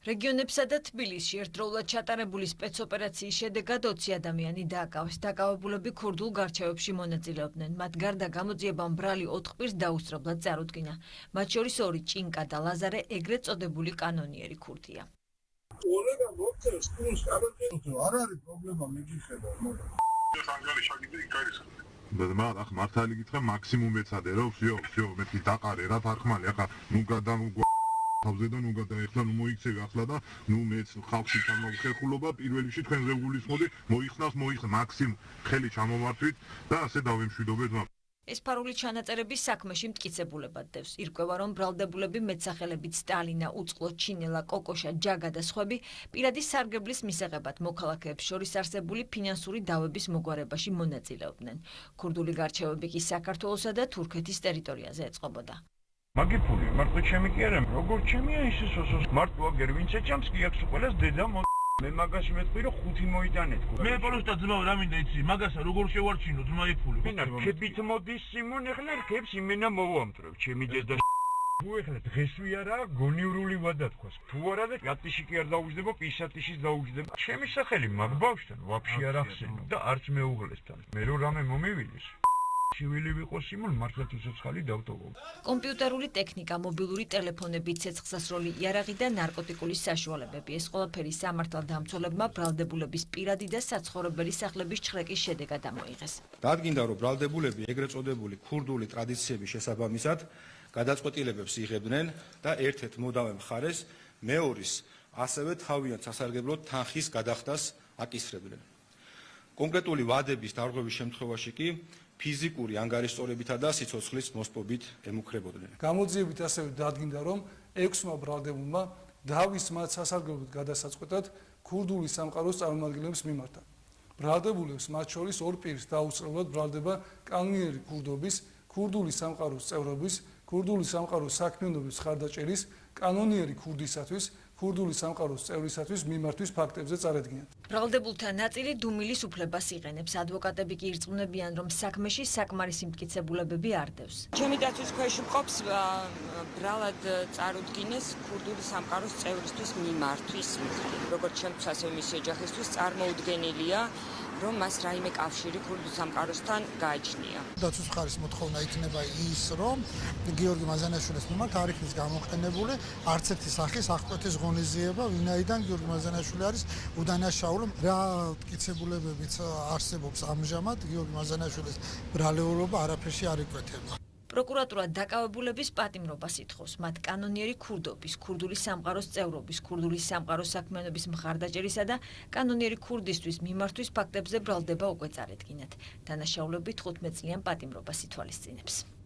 რეგიონებსა და თბილისში ერთდროულად ჩატარებული სპეცოპერაციის შედეგად 20 ადამიანი დააკავეს. დაკავებულები ქურდულ გარჩევებში მონაწილეობდნენ. მათ გარდა გამოძიებამ ბრალი 4 პირს დაუსწრებლად წარუდგინა. მათ შორის 2 ჭინკა და ლაზარე ეგრეთ წოდებული კანონიერი ქურდია. მართალი გითხრა მაქსიმუმ ეცადე რომ всё მეთქი დაყარე რა თარხმალი ახლა ნუ თავზე და ნუ გადაეხლა ნუ მოიქცე ახლა და ნუ მეც ხალხში ჩამოვხერხულობა პირველ რიგში თქვენზე გულისხმობდი მოიხსნას მაქსიმუმ ხელი ჩამოვართვით და ასე დავემშვიდობეთ მაგ ეს ფარული ჩანაწერების საქმეში მტკიცებულებად დევს. ირკვევა, რომ ბრალდებულები მეტსახელებით სტალინა, უწყლო, ჩინელა, კოკოშა, ჯაგა და სხვები პირადი სარგებლის მისაღებად მოქალაქეებს შორის არსებული ფინანსური დავების მოგვარებაში მონაწილეობდნენ. ქურდული გარჩევები კი საქართველოსა და თურქეთის ტერიტორიაზე ეწყობოდა. მაგი ფული მარტო ჩემი კი არა, როგორ ჩემია ის სოსოს მარტო აგერ ვინც ეჭამს კი აქვს ყველას დედა მე მაგას მეთქვი რომ 5 მოიტანეთ. მე პოლოსტა ძმაო რა მინდა იცი მაგასა როგორ შევარჩინო ძმა იფული. მე ქებით მოდის სიმონ ეხლა რქებს იმენა მოვამტრებ ჩემი დედა თუ ეხლა დღესვე არა გონიურული ვადა თქოს. თუ არა და კატიში კი არ დაუჯდება პისატიში დაუჯდება. ჩემი სახელი მაგ ბავშვთან ვაფშე არ ახსენო და არც მეუღლესთან. მე რო რამე მომივიდეს შევილი ვიყო სიმონ მართლა ცოცხალი დავტოვო. კომპიუტერული ტექნიკა, მობილური ტელეფონები, ცეცხლსასროლი იარაღი და ნარკოტიკული საშუალებები. ეს ყველაფერი სამართალდამცველებმა ბრალდებულების პირადი და საცხოვრებელი სახლების ჩხრეკის შედეგად ამოიღეს. დადგინდა, რომ ბრალდებულები ეგრეთ წოდებული ქურდული ტრადიციების შესაბამისად გადაწყვეტილებებს იღებდნენ და ერთ-ერთ მოდავე მხარეს მეორის ასევე თავიანთ სასარგებლოდ თანხის გადახდას აკისრებდნენ. კონკრეტული ვადების დარღვევის შემთხვევაში კი ფიზიკური ანგარიშწორებითა და სიცოცხლის მოსპობით ემუქრებოდნენ. გამოძიებით ასევე დადგინდა, რომ 6-მა ბრალდებულმა დავის მათ სასარგებლოდ გადასაწყვეტად ქურდული სამყაროს წარმომადგენლებს მიმართა. ბრალდებულებს მათ შორის 2 პირს დაუსწრებლად ბრალდება კანონიერი ქურდობის, ქურდული სამყაროს წევრობის, ქურდული სამყაროს საქმიანობის ხარდაჭერის, კანონიერი ქურდისათვის, ქურდული სამყაროს წევრისათვის მიმართვის ფაქტებზე წარედგინათ. ბრალდებულთა ნაწილი დუმილის უფლებას იყენებს. ადვოკატები კი ირწმუნებიან, რომ საქმეში საკმარისი მტკიცებულებები არ დევს. ჩემი დაცვის ქვეშ მყოფს ბრალად წარუდგინეს ქურდული სამყაროს წევრისთვის მიმართვის მხრივ. როგორც ჩემთვის, ასევე მისი ოჯახისთვის წარმოუდგენელია, რომ მას რაიმე კავშირი ქურდულ სამყაროსთან გააჩნია. დაცვის მხარის მოთხოვნა იქნება ის, რომ გიორგი მაზანაშვილის მიმართ არ იქნეს გამოყენებული არც ერთი სახის აღკვეთის ღონისძიება, ვინაიდან გიორგი მაზანაშვილი არის უდანაშაულო. რა მტკიცებულებებიც არსებობს ამჟამად გიორგი მაზანაშვილის ბრალეულობა არაფერში არ იკვეთება. პროკურატურა დაკავებულების პატიმრობას ითხოვს. მათ კანონიერი ქურდობის, ქურდული სამყაროს წევრობის, ქურდული სამყაროს საქმიანობის მხარდაჭერისა და კანონიერი ქურდისთვის მიმართვის ფაქტებზე ბრალდება უკვე წარედგინათ. დანაშაულები 15 წლიან პატიმრობას ითვალისწინებს.